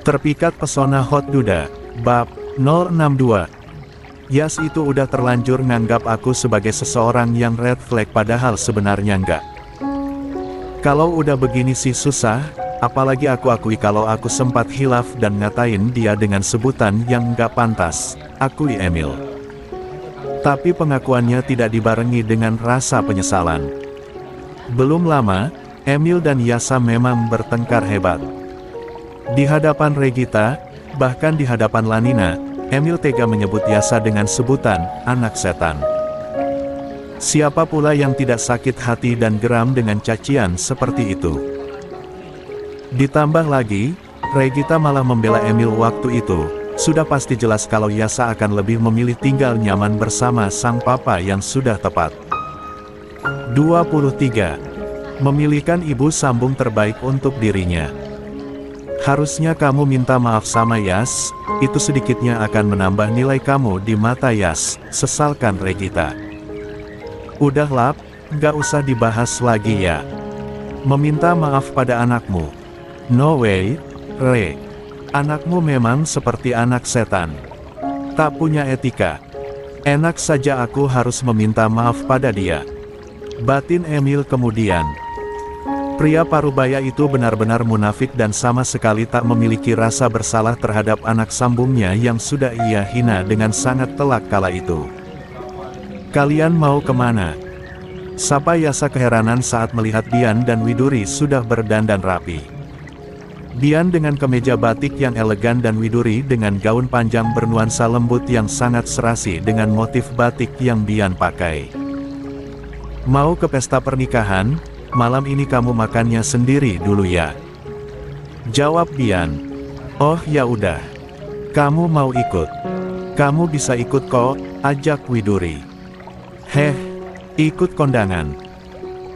Terpikat pesona Hot Duda, Bab 062. Yas itu udah terlanjur nganggap aku sebagai seseorang yang red flag padahal sebenarnya enggak. Kalau udah begini sih susah, apalagi aku akui kalau aku sempat hilaf dan ngatain dia dengan sebutan yang enggak pantas, akui Emil. Tapi pengakuannya tidak dibarengi dengan rasa penyesalan. Belum lama, Emil dan Yasa memang bertengkar hebat. Di hadapan Regita, bahkan di hadapan Lanina, Emil tega menyebut Yasa dengan sebutan, anak setan. Siapa pula yang tidak sakit hati dan geram dengan cacian seperti itu? Ditambah lagi, Regita malah membela Emil waktu itu. Sudah pasti jelas kalau Yasa akan lebih memilih tinggal nyaman bersama sang papa yang sudah tepat. 23. Memilihkan ibu sambung terbaik untuk dirinya. Harusnya kamu minta maaf sama Yas, itu sedikitnya akan menambah nilai kamu di mata Yas, sesalkan Regita. Udah lap, gak usah dibahas lagi ya. Meminta maaf pada anakmu. No way, Re. Anakmu memang seperti anak setan. Tak punya etika. Enak saja aku harus meminta maaf pada dia. Batin Emil kemudian. Pria parubaya itu benar-benar munafik dan sama sekali tak memiliki rasa bersalah terhadap anak sambungnya yang sudah ia hina dengan sangat telak kala itu. Kalian mau kemana? Sapa Yasa keheranan saat melihat Bian dan Widuri sudah berdandan rapi. Bian dengan kemeja batik yang elegan dan Widuri dengan gaun panjang bernuansa lembut yang sangat serasi dengan motif batik yang Bian pakai. Mau ke pesta pernikahan? Malam ini kamu makannya sendiri dulu ya. Jawab Bian. Oh ya udah. Kamu mau ikut? Kamu bisa ikut kok, ajak Widuri. Heh, ikut kondangan.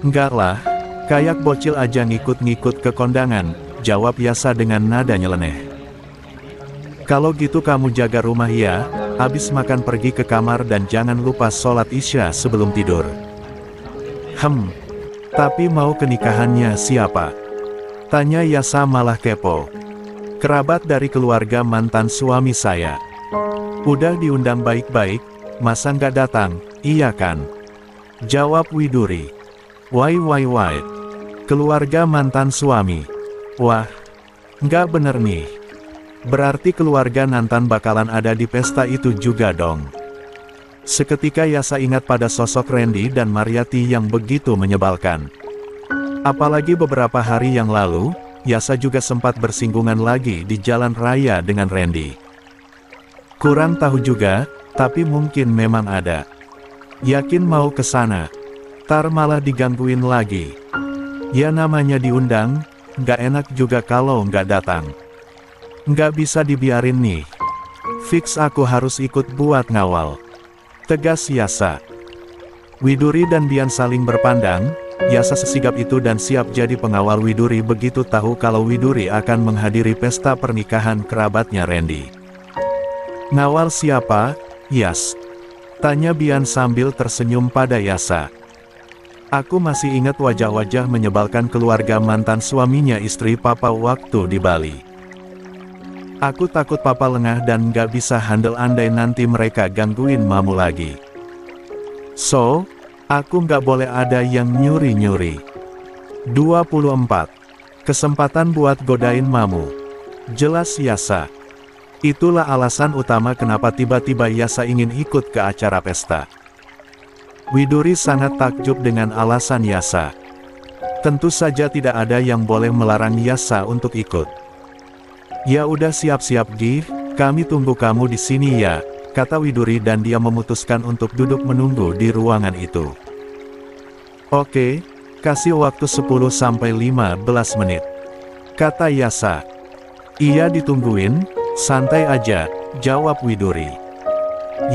Enggak lah, kayak bocil aja ngikut-ngikut ke kondangan, jawab Yasa dengan nada nyeleneh. Kalau gitu kamu jaga rumah ya, habis makan pergi ke kamar dan jangan lupa sholat isya sebelum tidur. Tapi mau ke nikahannya siapa? Tanya Yasa malah kepo. Kerabat dari keluarga mantan suami saya. Udah diundang baik-baik, masa nggak datang, iya kan? Jawab Widuri. Why. Keluarga mantan suami. Wah, nggak bener nih. Berarti keluarga Nantan bakalan ada di pesta itu juga dong. Seketika Yasa ingat pada sosok Randy dan Mariati yang begitu menyebalkan. Apalagi beberapa hari yang lalu, Yasa juga sempat bersinggungan lagi di jalan raya dengan Randy. Kurang tahu juga, tapi mungkin memang ada. Yakin mau ke sana? Tar malah digangguin lagi. Ya namanya diundang, nggak enak juga kalau nggak datang. Nggak bisa dibiarin nih. Fix aku harus ikut buat ngawal. Tegas Yasa. Widuri dan Bian saling berpandang, Yasa sesigap itu dan siap jadi pengawal Widuri begitu tahu kalau Widuri akan menghadiri pesta pernikahan kerabatnya Randy. Ngawal siapa, Yas? Tanya Bian sambil tersenyum pada Yasa. Aku masih ingat wajah-wajah menyebalkan keluarga mantan suaminya istri Papa waktu di Bali. Aku takut Papa lengah dan gak bisa handle andai nanti mereka gangguin Mamu lagi. So, aku nggak boleh ada yang nyuri-nyuri. 24. Kesempatan buat godain Mamu. Jelas Yasa. Itulah alasan utama kenapa tiba-tiba Yasa ingin ikut ke acara pesta. Widuri sangat takjub dengan alasan Yasa. Tentu saja tidak ada yang boleh melarang Yasa untuk ikut. Ya udah siap-siap Gi, kami tunggu kamu di sini ya, kata Widuri dan dia memutuskan untuk duduk menunggu di ruangan itu. Oke, kasih waktu 10-15 menit. Kata Yasa. Iya ditungguin, santai aja, jawab Widuri.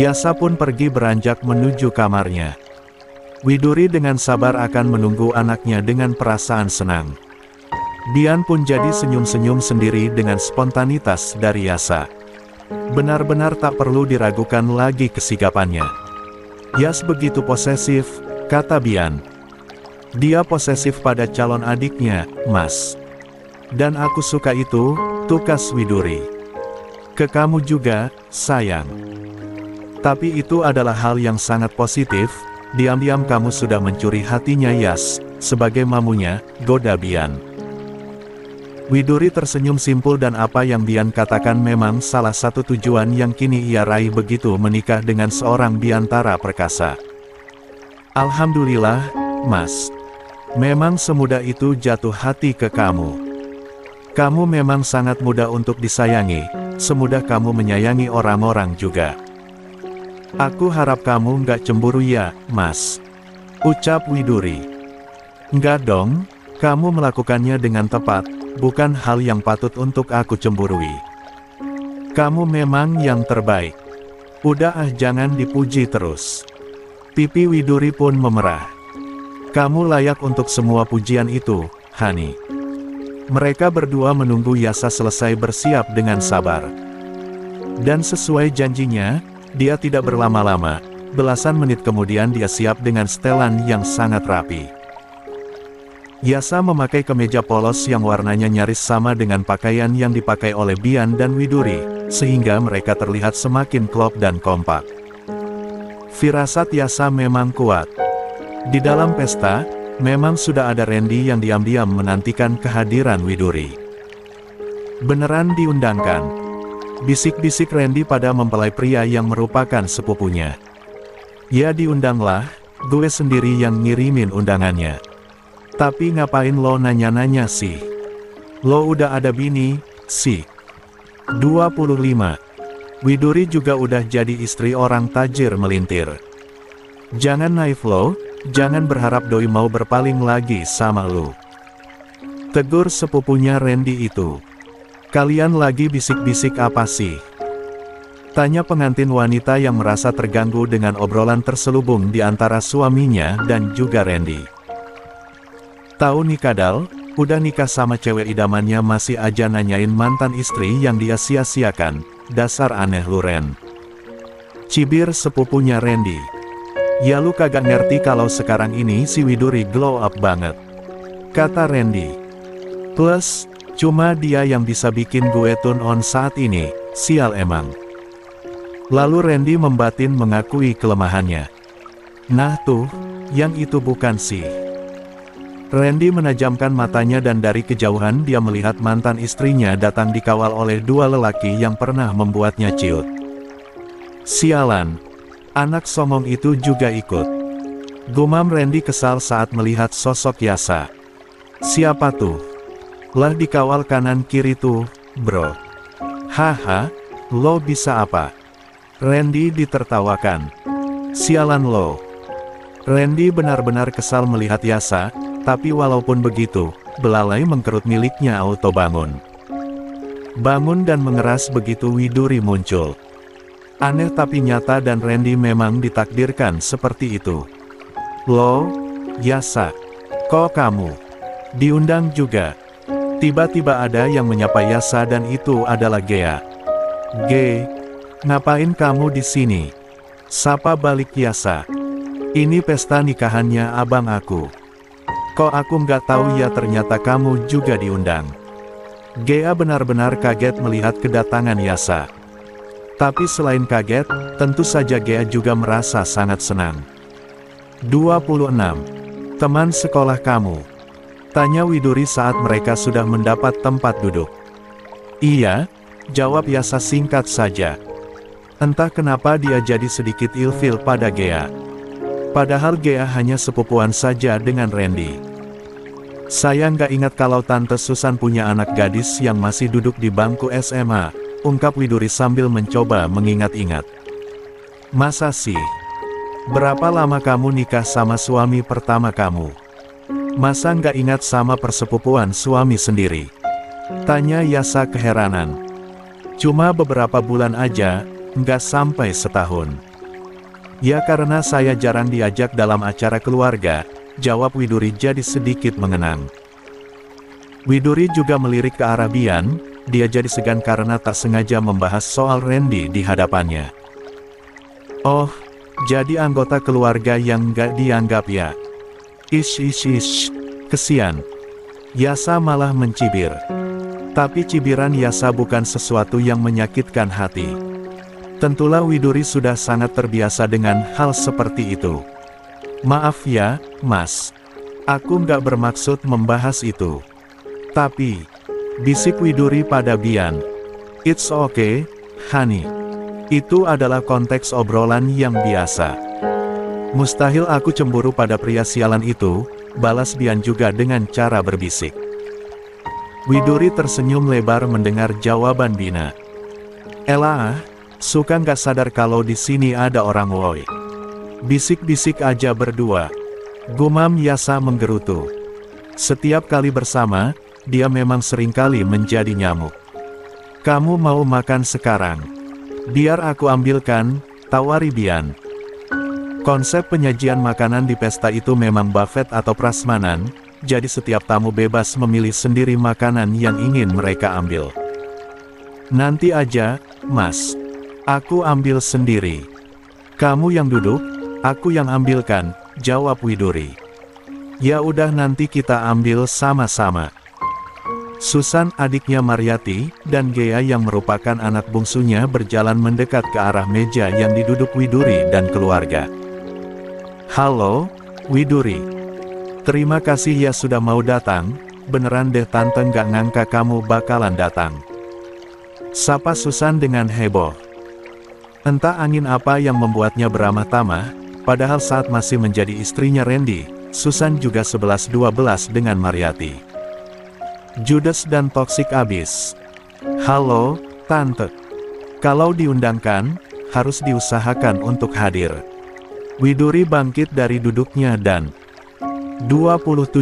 Yasa pun pergi beranjak menuju kamarnya. Widuri dengan sabar akan menunggu anaknya dengan perasaan senang. Bian pun jadi senyum-senyum sendiri dengan spontanitas dari Yasa. Benar-benar tak perlu diragukan lagi kesigapannya. Yas begitu posesif, kata Bian. Dia posesif pada calon adiknya, Mas. Dan aku suka itu, tukas Widuri. Ke kamu juga, sayang. Tapi itu adalah hal yang sangat positif, diam-diam kamu sudah mencuri hatinya Yas, sebagai mamunya, goda Bian. Widuri tersenyum simpul dan apa yang Bian katakan memang salah satu tujuan yang kini ia raih begitu menikah dengan seorang biantara perkasa. Alhamdulillah, Mas. Memang semudah itu jatuh hati ke kamu. Kamu memang sangat mudah untuk disayangi, semudah kamu menyayangi orang-orang juga. Aku harap kamu nggak cemburu ya, Mas. Ucap Widuri. Nggak dong, kamu melakukannya dengan tepat, bukan hal yang patut untuk aku cemburui. Kamu memang yang terbaik. Udah jangan dipuji terus. Pipi Widuri pun memerah. Kamu layak untuk semua pujian itu, Hani. Mereka berdua menunggu Yasa selesai bersiap dengan sabar. Dan sesuai janjinya, dia tidak berlama-lama, belasan menit kemudian dia siap dengan setelan yang sangat rapi. Yasa memakai kemeja polos yang warnanya nyaris sama dengan pakaian yang dipakai oleh Bian dan Widuri, sehingga mereka terlihat semakin klop dan kompak. Firasat Yasa memang kuat. Di dalam pesta, memang sudah ada Randy yang diam-diam menantikan kehadiran Widuri. Beneran diundangkan. Bisik-bisik Randy pada mempelai pria yang merupakan sepupunya. Ya diundanglah, gue sendiri yang ngirimin undangannya. Tapi ngapain lo nanya-nanya sih? Lo udah ada bini, sih. 25. Widuri juga udah jadi istri orang tajir melintir. Jangan naif lo, jangan berharap doi mau berpaling lagi sama lo. Tegur sepupunya Randy itu. Kalian lagi bisik-bisik apa sih? Tanya pengantin wanita yang merasa terganggu dengan obrolan terselubung di antara suaminya dan juga Randy. Tahu nih Kadal, udah nikah sama cewek idamannya masih aja nanyain mantan istri yang dia sia-siakan, dasar aneh lu Ren. Cibir sepupunya Randy. Ya lu kagak ngerti kalau sekarang ini si Widuri glow up banget, kata Randy. Plus, cuma dia yang bisa bikin gue tune on saat ini, sial emang. Lalu Randy membatin mengakui kelemahannya. Nah tuh, yang itu bukan sih. Randy menajamkan matanya dan dari kejauhan dia melihat mantan istrinya datang dikawal oleh dua lelaki yang pernah membuatnya ciut. Sialan, anak songong itu juga ikut. Gumam Randy kesal saat melihat sosok Yasa. Siapa tuh? Lah dikawal kanan kiri tuh, bro. Haha, lo bisa apa? Randy ditertawakan. Sialan lo. Randy benar-benar kesal melihat Yasa. Tapi walaupun begitu, belalai mengkerut miliknya auto bangun. Bangun dan mengeras begitu Widuri muncul. Aneh tapi nyata dan Randy memang ditakdirkan seperti itu. Lo, Yasa, kok kamu diundang juga? Tiba-tiba ada yang menyapa Yasa dan itu adalah Gea. Ge, ngapain kamu di sini? Sapa balik Yasa. Ini pesta nikahannya abang aku. Kok aku nggak tahu ya ternyata kamu juga diundang. Gea benar-benar kaget melihat kedatangan Yasa. Tapi selain kaget, tentu saja Gea juga merasa sangat senang. 26. Teman sekolah kamu? Tanya Widuri saat mereka sudah mendapat tempat duduk. Iya, jawab Yasa singkat saja. Entah kenapa dia jadi sedikit ilfil pada Gea. Padahal Gea hanya sepupuan saja dengan Randy. Saya nggak ingat kalau Tante Susan punya anak gadis yang masih duduk di bangku SMA, ungkap Widuri sambil mencoba mengingat-ingat. Masa sih? Berapa lama kamu nikah sama suami pertama kamu? Masa nggak ingat sama persepupuan suami sendiri? Tanya Yasa keheranan. Cuma beberapa bulan aja, nggak sampai setahun. Ya karena saya jarang diajak dalam acara keluarga, jawab Widuri jadi sedikit mengenang. Widuri juga melirik ke arah Bian, dia jadi segan karena tak sengaja membahas soal Randy di hadapannya. Oh, jadi anggota keluarga yang nggak dianggap ya? Ish, kesian. Yasa malah mencibir. Tapi cibiran Yasa bukan sesuatu yang menyakitkan hati. Tentulah Widuri sudah sangat terbiasa dengan hal seperti itu. Maaf ya, Mas. Aku nggak bermaksud membahas itu. Tapi, bisik Widuri pada Bian. It's okay, honey. Itu adalah konteks obrolan yang biasa. Mustahil aku cemburu pada pria sialan itu, balas Bian juga dengan cara berbisik. Widuri tersenyum lebar mendengar jawaban Bina. Elah, suka nggak sadar kalau di sini ada orang woi. Bisik-bisik aja berdua. Gumam Yasa menggerutu. Setiap kali bersama, dia memang seringkali menjadi nyamuk. Kamu mau makan sekarang? Biar aku ambilkan, tawari Bian. Konsep penyajian makanan di pesta itu memang buffet atau prasmanan, jadi setiap tamu bebas memilih sendiri makanan yang ingin mereka ambil. Nanti aja, Mas. Aku ambil sendiri. Kamu yang duduk, aku yang ambilkan, jawab Widuri. Ya udah nanti kita ambil sama-sama. Susan adiknya Mariati, dan Gea yang merupakan anak bungsunya berjalan mendekat ke arah meja yang diduduk Widuri dan keluarga. Halo, Widuri. Terima kasih ya sudah mau datang, beneran deh tante nggak ngangka kamu bakalan datang. Sapa Susan dengan heboh. Entah angin apa yang membuatnya beramah tamah, padahal saat masih menjadi istrinya Randy, Susan juga 11-12 dengan Mariati. Judes dan toksik abis. Halo, tante. Kalau diundangkan, harus diusahakan untuk hadir. Widuri bangkit dari duduknya dan 27.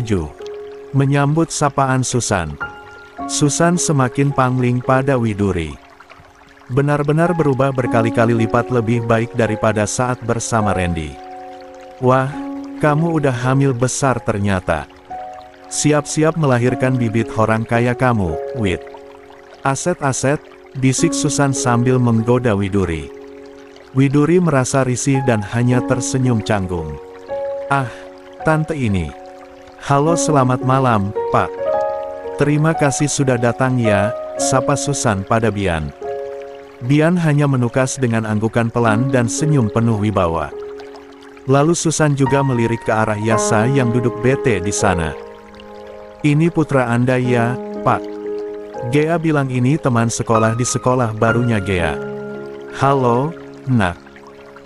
Menyambut sapaan Susan. Susan semakin pangling pada Widuri. Benar-benar berubah berkali-kali lipat lebih baik daripada saat bersama Randy. Wah, kamu udah hamil besar ternyata. Siap-siap melahirkan bibit orang kaya kamu, Wid. Aset-aset, bisik Susan sambil menggoda Widuri. Widuri merasa risih dan hanya tersenyum canggung. Ah, tante ini. Halo selamat malam, Pak. Terima kasih sudah datang ya, sapa Susan pada Bian. Bian hanya menukas dengan anggukan pelan dan senyum penuh wibawa. Lalu Susan juga melirik ke arah Yasa yang duduk bete di sana. Ini putra Anda ya, Pak. Gea bilang ini teman sekolah di sekolah barunya Gea. Halo, Nak.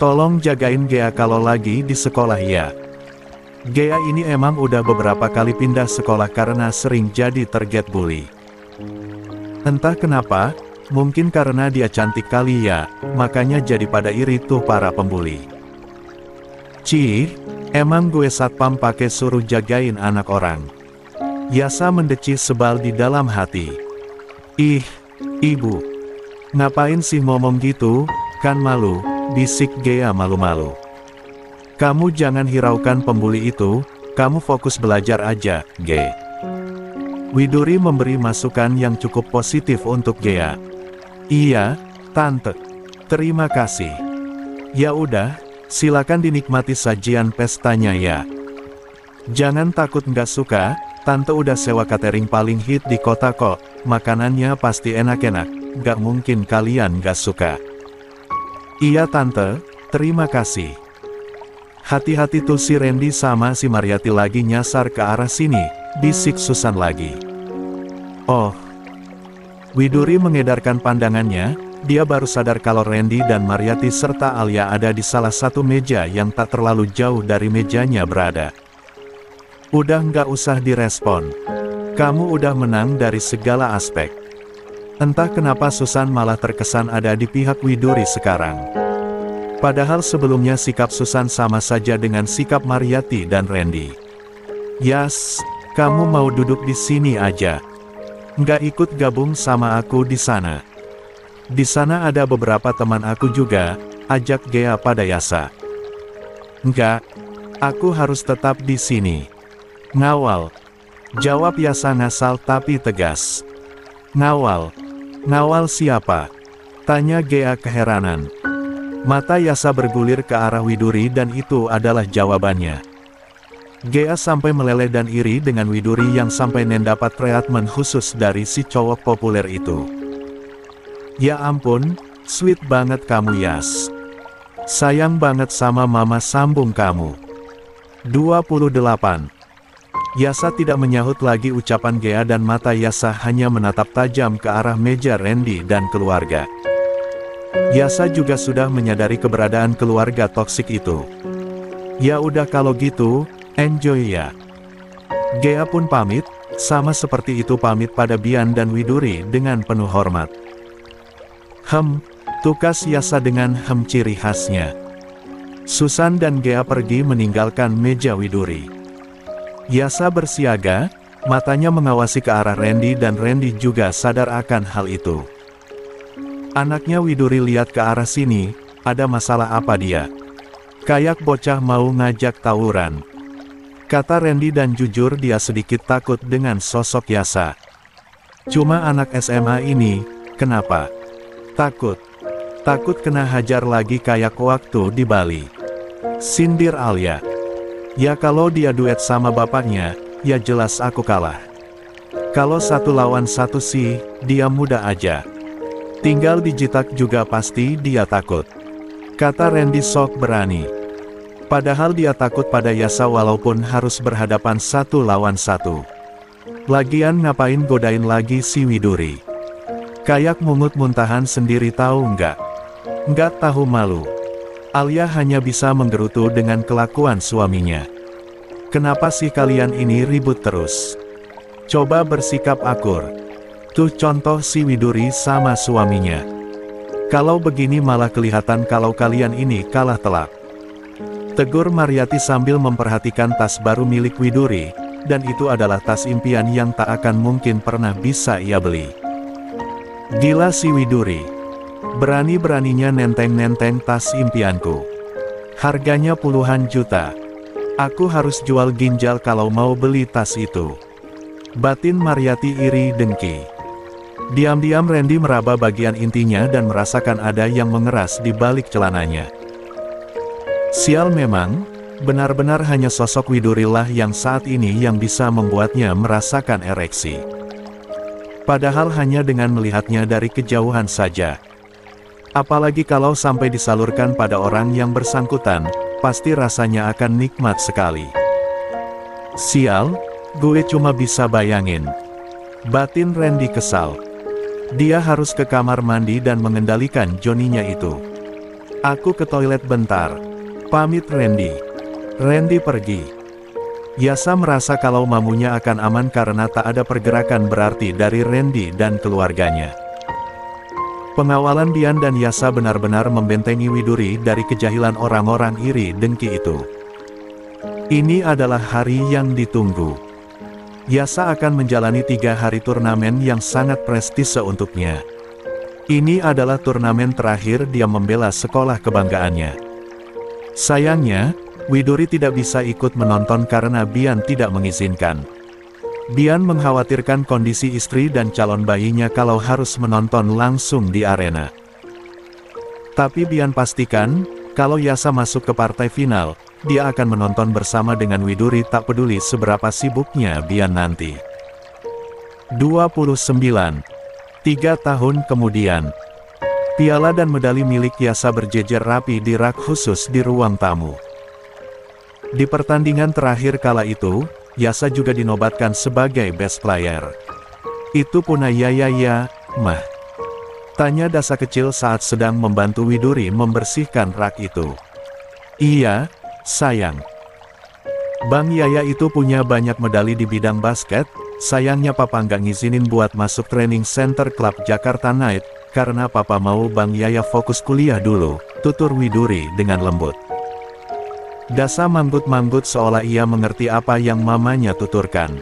Tolong jagain Gea kalau lagi di sekolah ya. Gea ini emang udah beberapa kali pindah sekolah karena sering jadi target bully. Entah kenapa, mungkin karena dia cantik kali ya, makanya jadi pada iri tuh para pembuli. Cih, emang gue satpam pakai suruh jagain anak orang. Yasa mendecih sebal di dalam hati. Ih, ibu. Ngapain sih ngomong gitu, kan malu, bisik Gea malu-malu. Kamu jangan hiraukan pembuli itu, kamu fokus belajar aja, Ge. Widuri memberi masukan yang cukup positif untuk Gea. Iya, tante. Terima kasih. Ya udah, silakan dinikmati sajian pestanya ya. Jangan takut nggak suka, tante udah sewa catering paling hit di kota kok, makanannya pasti enak-enak, nggak mungkin kalian nggak suka. Iya tante, terima kasih. Hati-hati tuh si Randy sama si Mariati lagi nyasar ke arah sini, bisik Susan lagi. Oh. Widuri mengedarkan pandangannya, dia baru sadar kalau Randy dan Mariati serta Alia ada di salah satu meja yang tak terlalu jauh dari mejanya berada. Udah nggak usah direspon. Kamu udah menang dari segala aspek. Entah kenapa Susan malah terkesan ada di pihak Widuri sekarang. Padahal sebelumnya sikap Susan sama saja dengan sikap Mariati dan Randy. Yas, kamu mau duduk di sini aja. Nggak ikut gabung sama aku di sana. Di sana ada beberapa teman aku juga, ajak Gea pada Yasa. Nggak, aku harus tetap di sini. Ngawal. Jawab Yasa ngasal tapi tegas. Ngawal. Ngawal siapa? Tanya Gea keheranan. Mata Yasa bergulir ke arah Widuri dan itu adalah jawabannya. Gea sampai meleleh dan iri dengan Widuri yang sampai dapat treatment khusus dari si cowok populer itu. Ya ampun, sweet banget kamu Yas. Sayang banget sama mama, sambung kamu. 28. Yasa tidak menyahut lagi ucapan Gea dan mata Yasa hanya menatap tajam ke arah meja Randy dan keluarga. Yasa juga sudah menyadari keberadaan keluarga toksik itu. Ya udah kalau gitu, enjoy ya. Gea pun pamit, sama seperti itu pamit pada Bian dan Widuri dengan penuh hormat. Tukas Yasa dengan ciri khasnya. Susan dan Gea pergi meninggalkan meja Widuri. Yasa bersiaga, matanya mengawasi ke arah Randy dan Randy juga sadar akan hal itu. Anaknya Widuri lihat ke arah sini, ada masalah apa dia? Kayak bocah mau ngajak tawuran. Kata Randy dan jujur dia sedikit takut dengan sosok Yasa. Cuma anak SMA ini, kenapa? Takut. Takut kena hajar lagi kayak waktu di Bali. Sindir Alia. Ya kalau dia duet sama bapaknya, ya jelas aku kalah. Kalau 1 lawan 1 sih, dia muda aja. Tinggal dijitak juga pasti dia takut. Kata Randy sok berani. Padahal dia takut pada Yasa walaupun harus berhadapan 1 lawan 1. Lagian ngapain godain lagi si Widuri? Kayak mungut muntahan sendiri tahu nggak? Nggak tahu malu. Alia hanya bisa menggerutu dengan kelakuan suaminya. Kenapa sih kalian ini ribut terus? Coba bersikap akur. Tuh contoh si Widuri sama suaminya. Kalau begini malah kelihatan kalau kalian ini kalah telak. Tegur Mariyati sambil memperhatikan tas baru milik Widuri, dan itu adalah tas impian yang tak akan mungkin pernah bisa ia beli. Gila si Widuri. Berani-beraninya nenteng-nenteng tas impianku. Harganya puluhan juta. Aku harus jual ginjal kalau mau beli tas itu. Batin Mariyati iri dengki. Diam-diam Randy meraba bagian intinya dan merasakan ada yang mengeras di balik celananya. Sial memang, benar-benar hanya sosok Widurilah yang saat ini yang bisa membuatnya merasakan ereksi. Padahal hanya dengan melihatnya dari kejauhan saja. Apalagi kalau sampai disalurkan pada orang yang bersangkutan, pasti rasanya akan nikmat sekali. Sial, gue cuma bisa bayangin. Batin Randy kesal. Dia harus ke kamar mandi dan mengendalikan Johnny-nya itu. Aku ke toilet bentar. Pamit Randy. Randy pergi. Yasa merasa kalau mamunya akan aman karena tak ada pergerakan berarti dari Randy dan keluarganya. Pengawalan Bian dan Yasa benar-benar membentengi Widuri dari kejahilan orang-orang iri dengki itu. Ini adalah hari yang ditunggu. Yasa akan menjalani 3 hari turnamen yang sangat prestise untuknya. Ini adalah turnamen terakhir dia membela sekolah kebanggaannya. Sayangnya, Widuri tidak bisa ikut menonton karena Bian tidak mengizinkan. Bian mengkhawatirkan kondisi istri dan calon bayinya kalau harus menonton langsung di arena. Tapi Bian pastikan, kalau Yasa masuk ke partai final, dia akan menonton bersama dengan Widuri tak peduli seberapa sibuknya Bian nanti. 29. 3 tahun kemudian. Piala dan medali milik Yasa berjejer rapi di rak khusus di ruang tamu. Di pertandingan terakhir kala itu, Yasa juga dinobatkan sebagai best player. Itu punah ya mah. Tanya Dasa kecil saat sedang membantu Widuri membersihkan rak itu. Iya, sayang. Bang Yaya itu punya banyak medali di bidang basket, sayangnya papa nggak ngizinin buat masuk training center klub Jakarta Knight, karena papa mau Bang Yaya fokus kuliah dulu, tutur Widuri dengan lembut. Dasa manggut-manggut seolah ia mengerti apa yang mamanya tuturkan.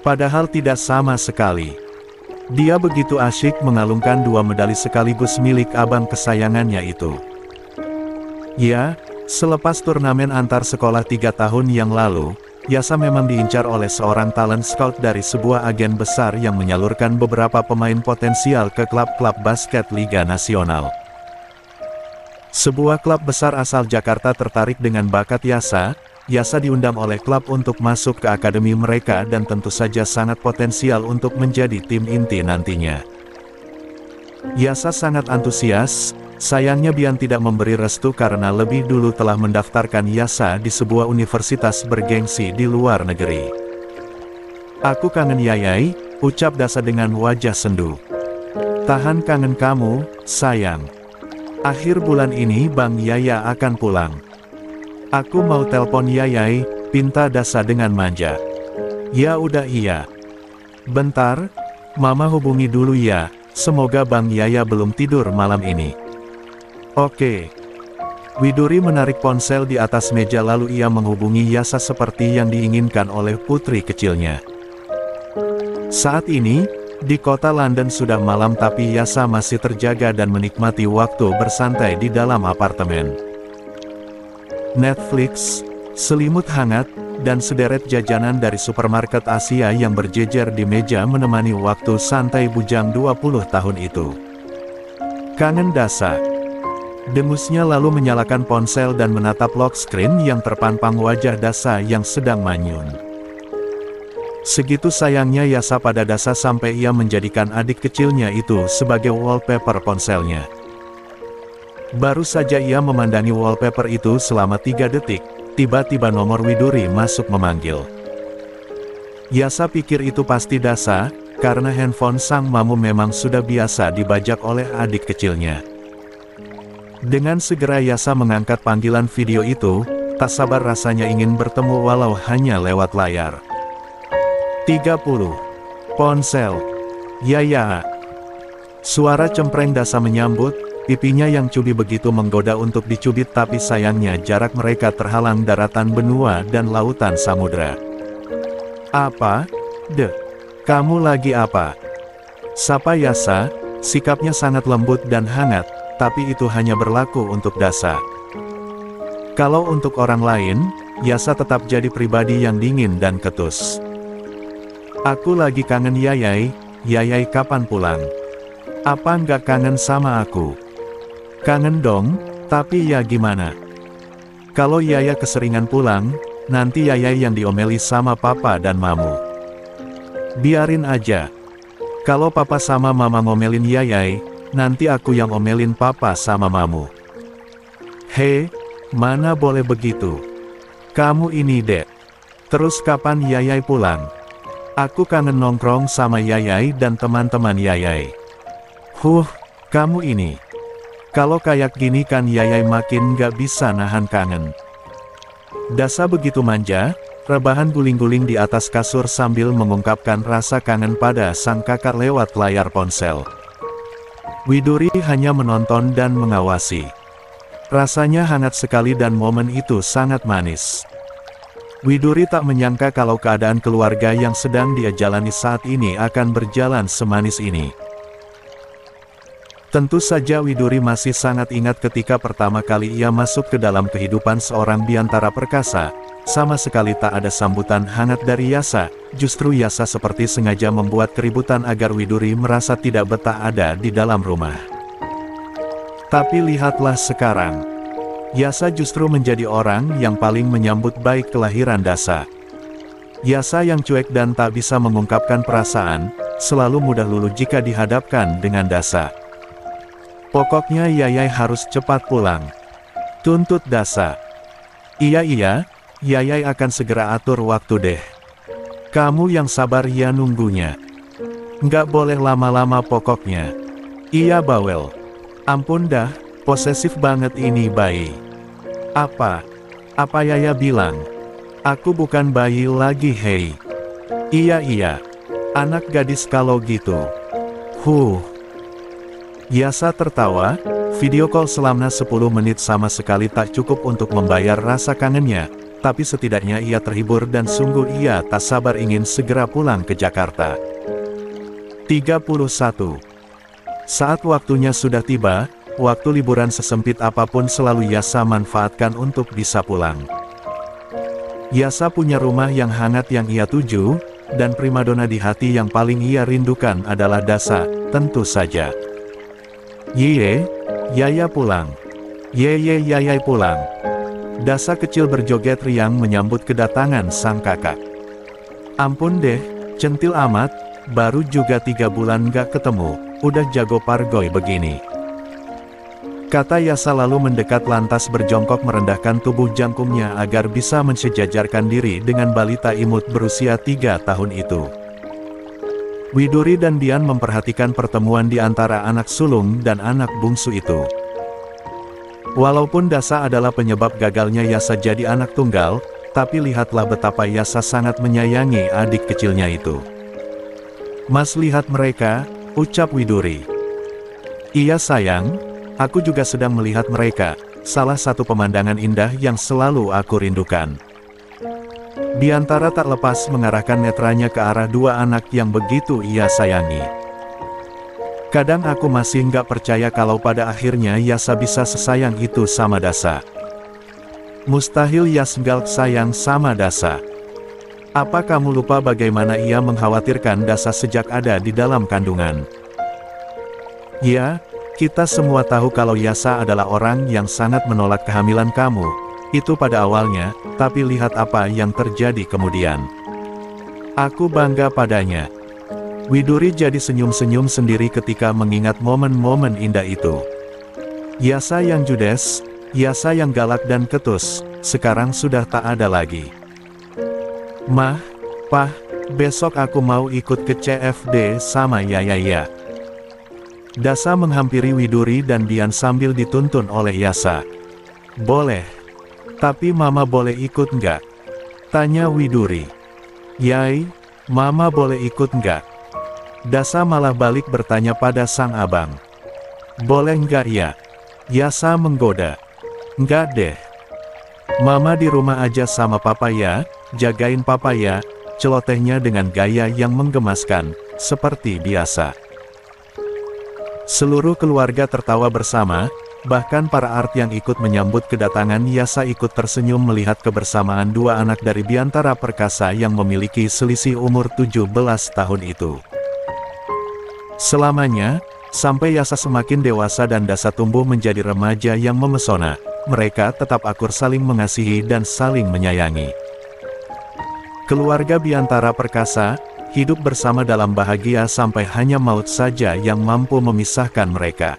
Padahal tidak sama sekali. Dia begitu asyik mengalungkan 2 medali sekaligus milik abang kesayangannya itu. Ya, selepas turnamen antar sekolah 3 tahun yang lalu, Yasa memang diincar oleh seorang talent scout dari sebuah agen besar yang menyalurkan beberapa pemain potensial ke klub-klub basket Liga Nasional. Sebuah klub besar asal Jakarta tertarik dengan bakat Yasa, Yasa diundang oleh klub untuk masuk ke akademi mereka dan tentu saja sangat potensial untuk menjadi tim inti nantinya. Yasa sangat antusias, sayangnya Bian tidak memberi restu karena lebih dulu telah mendaftarkan Yasa di sebuah universitas bergengsi di luar negeri. Aku kangen Yayai, ucap Dasa dengan wajah sendu. Tahan kangen kamu, sayang. Akhir bulan ini Bang Yaya akan pulang. Aku mau telpon Yayai, pinta Dasa dengan manja. Ya udah iya. Bentar, Mama hubungi dulu ya, semoga Bang Yaya belum tidur malam ini. Oke. Widuri menarik ponsel di atas meja lalu ia menghubungi Yasa seperti yang diinginkan oleh putri kecilnya. Saat ini, di kota London sudah malam tapi Yasa masih terjaga dan menikmati waktu bersantai di dalam apartemen. Netflix, selimut hangat, dan sederet jajanan dari supermarket Asia yang berjejer di meja menemani waktu santai bujang 20 tahun itu. Kangen Dasa. Dengusnya lalu menyalakan ponsel dan menatap lock screen yang terpampang wajah Dasa yang sedang manyun. Segitu sayangnya Yasa pada Dasa sampai ia menjadikan adik kecilnya itu sebagai wallpaper ponselnya. Baru saja ia memandangi wallpaper itu selama 3 detik, tiba-tiba nomor Widuri masuk memanggil. Yasa pikir itu pasti Dasa, karena handphone sang mamu memang sudah biasa dibajak oleh adik kecilnya. Dengan segera Yasa mengangkat panggilan video itu, tak sabar rasanya ingin bertemu walau hanya lewat layar. 30. Ponsel. Ya. Suara cempreng Dasa menyambut, pipinya yang cubi begitu menggoda untuk dicubit tapi sayangnya jarak mereka terhalang daratan benua dan lautan samudra. Apa? Kamu lagi apa? Sapa Yasa, sikapnya sangat lembut dan hangat, tapi itu hanya berlaku untuk Dasa. Kalau untuk orang lain, Yasa tetap jadi pribadi yang dingin dan ketus. Aku lagi kangen Yayai, Yayai kapan pulang? Apa nggak kangen sama aku? Kangen dong, tapi ya gimana? Kalau Yaya keseringan pulang, nanti Yayai yang diomeli sama papa dan mamu. Biarin aja. Kalau papa sama mama ngomelin Yayai, nanti aku yang omelin papa sama mamu. Hei, mana boleh begitu? Kamu ini dek. Terus kapan Yayai pulang? Aku kangen nongkrong sama Yayai dan teman-teman Yayai. Kamu ini. Kalau kayak gini kan Yayai makin gak bisa nahan kangen. Dasa begitu manja, rebahan guling-guling di atas kasur sambil mengungkapkan rasa kangen pada sang kakak lewat layar ponsel. Widuri hanya menonton dan mengawasi. Rasanya hangat sekali dan momen itu sangat manis. Widuri tak menyangka kalau keadaan keluarga yang sedang dia jalani saat ini akan berjalan semanis ini. Tentu saja Widuri masih sangat ingat ketika pertama kali ia masuk ke dalam kehidupan seorang Biantara perkasa. Sama sekali tak ada sambutan hangat dari Yasa, justru Yasa seperti sengaja membuat keributan agar Widuri merasa tidak betah ada di dalam rumah. Tapi lihatlah sekarang. Yasa justru menjadi orang yang paling menyambut baik kelahiran Dasa. Yasa yang cuek dan tak bisa mengungkapkan perasaan, selalu mudah luluh jika dihadapkan dengan Dasa. Pokoknya Yayai harus cepat pulang. Tuntut Dasa. Iya, Yayai akan segera atur waktu deh. Kamu yang sabar ya nunggunya. Nggak boleh lama-lama pokoknya. Iya bawel. Ampun dah, posesif banget ini bayi. Apa Yaya bilang? Aku bukan bayi lagi hei. Iya, anak gadis kalau gitu. Yasa tertawa, video call selama 10 menit sama sekali tak cukup untuk membayar rasa kangennya, tapi setidaknya ia terhibur dan sungguh ia tak sabar ingin segera pulang ke Jakarta. 31. Saat waktunya sudah tiba, waktu liburan sesempit apapun selalu Yasa manfaatkan untuk bisa pulang. Yasa punya rumah yang hangat yang ia tuju, dan primadona di hati yang paling ia rindukan adalah Dasa, tentu saja. Yaya pulang. Yayai pulang. Dasa kecil berjoget riang menyambut kedatangan sang kakak. Ampun deh, centil amat, baru juga 3 bulan gak ketemu, udah jago pargoy begini. Kata Yasa lalu mendekat lantas berjongkok merendahkan tubuh jangkungnya agar bisa mensejajarkan diri dengan balita imut berusia 3 tahun itu. Widuri dan Dian memperhatikan pertemuan di antara anak sulung dan anak bungsu itu. Walaupun Dasa adalah penyebab gagalnya Yasa jadi anak tunggal, tapi lihatlah betapa Yasa sangat menyayangi adik kecilnya itu. Mas lihat mereka, ucap Widuri. Iya sayang, aku juga sedang melihat mereka, salah satu pemandangan indah yang selalu aku rindukan. Biantara tak lepas mengarahkan netranya ke arah 2 anak yang begitu ia sayangi. Kadang aku masih nggak percaya kalau pada akhirnya Yasa bisa sesayang itu sama Dasa. Mustahil Yasgal sayang sama Dasa. Apa kamu lupa bagaimana ia mengkhawatirkan Dasa sejak ada di dalam kandungan? Ya, kita semua tahu kalau Yasa adalah orang yang sangat menolak kehamilan kamu, itu pada awalnya, tapi lihat apa yang terjadi kemudian. Aku bangga padanya. Widuri jadi senyum-senyum sendiri ketika mengingat momen-momen indah itu. Yasa yang judes, Yasa yang galak dan ketus, sekarang sudah tak ada lagi. Mah, Pah, besok aku mau ikut ke CFD sama Yaya. Dasa menghampiri Widuri dan Dian sambil dituntun oleh Yasa. Boleh. Tapi Mama boleh ikut nggak? Tanya Widuri. Yai, Mama boleh ikut nggak? Dasa malah balik bertanya pada sang abang. Boleh nggak ya? Yasa menggoda. Nggak deh. Mama di rumah aja sama Papa ya, jagain Papa ya, celotehnya dengan gaya yang menggemaskan, seperti biasa. Seluruh keluarga tertawa bersama, bahkan para art yang ikut menyambut kedatangan Yasa ikut tersenyum melihat kebersamaan 2 anak dari Biantara Perkasa yang memiliki selisih umur 17 tahun itu. Selamanya, sampai Yasa semakin dewasa dan Dasa tumbuh menjadi remaja yang memesona, mereka tetap akur saling mengasihi dan saling menyayangi. Keluarga Biantara Perkasa, hidup bersama dalam bahagia sampai hanya maut saja yang mampu memisahkan mereka.